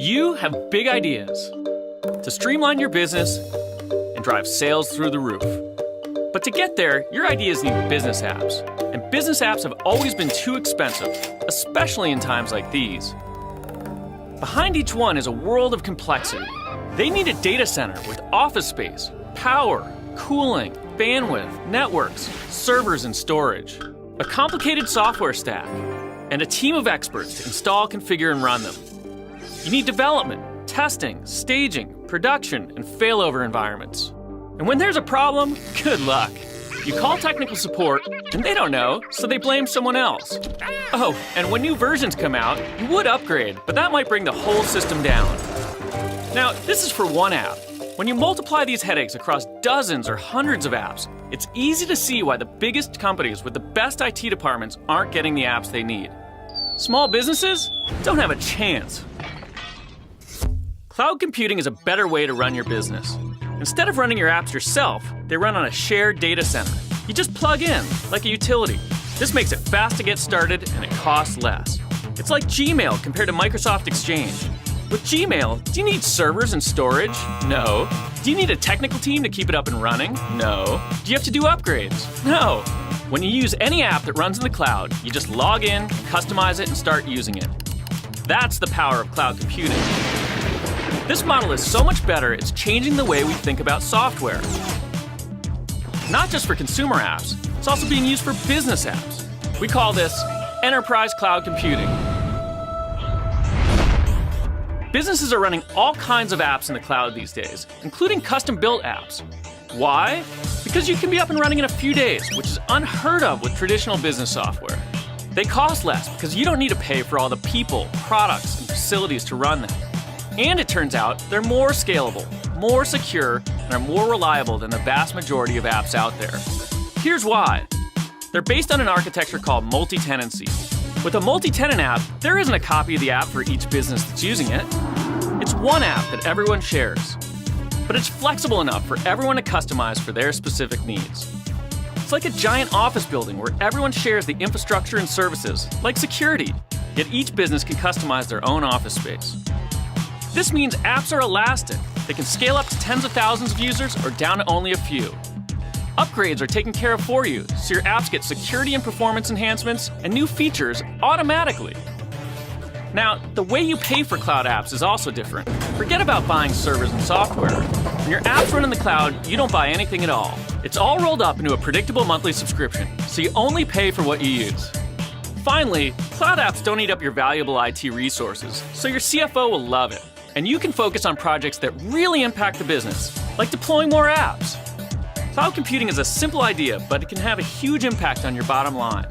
You have big ideas to streamline your business and drive sales through the roof. But to get there, your ideas need business apps. And business apps have always been too expensive, especially in times like these. Behind each one is a world of complexity. They need a data center with office space, power, cooling, bandwidth, networks, servers, and storage. A complicated software stack, and a team of experts to install, configure, and run them. You need development, testing, staging, production, and failover environments. And when there's a problem, good luck. You call technical support, and they don't know, so they blame someone else. Oh, and when new versions come out, you would upgrade, but that might bring the whole system down. Now, this is for one app. When you multiply these headaches across dozens or hundreds of apps, it's easy to see why the biggest companies with the best IT departments aren't getting the apps they need. Small businesses don't have a chance. Cloud computing is a better way to run your business. Instead of running your apps yourself, they run on a shared data center. You just plug in, like a utility. This makes it fast to get started and it costs less. It's like Gmail compared to Microsoft Exchange. With Gmail, do you need servers and storage? No. Do you need a technical team to keep it up and running? No. Do you have to do upgrades? No. When you use any app that runs in the cloud, you just log in, customize it, and start using it. That's the power of cloud computing. This model is so much better, it's changing the way we think about software. Not just for consumer apps, it's also being used for business apps. We call this enterprise cloud computing. Businesses are running all kinds of apps in the cloud these days, including custom-built apps. Why? Because you can be up and running in a few days, which is unheard of with traditional business software. They cost less because you don't need to pay for all the people, products, and facilities to run them. And it turns out they're more scalable, more secure, and are more reliable than the vast majority of apps out there. Here's why. They're based on an architecture called multi-tenancy. With a multi-tenant app, there isn't a copy of the app for each business that's using it. It's one app that everyone shares. But it's flexible enough for everyone to customize for their specific needs. It's like a giant office building where everyone shares the infrastructure and services, like security, yet each business can customize their own office space. This means apps are elastic. They can scale up to tens of thousands of users or down to only a few. Upgrades are taken care of for you, so your apps get security and performance enhancements and new features automatically. Now, the way you pay for cloud apps is also different. Forget about buying servers and software. When your apps run in the cloud, you don't buy anything at all. It's all rolled up into a predictable monthly subscription, so you only pay for what you use. Finally, cloud apps don't eat up your valuable IT resources, so your CFO will love it. And you can focus on projects that really impact the business, like deploying more apps. Cloud computing is a simple idea, but it can have a huge impact on your bottom line.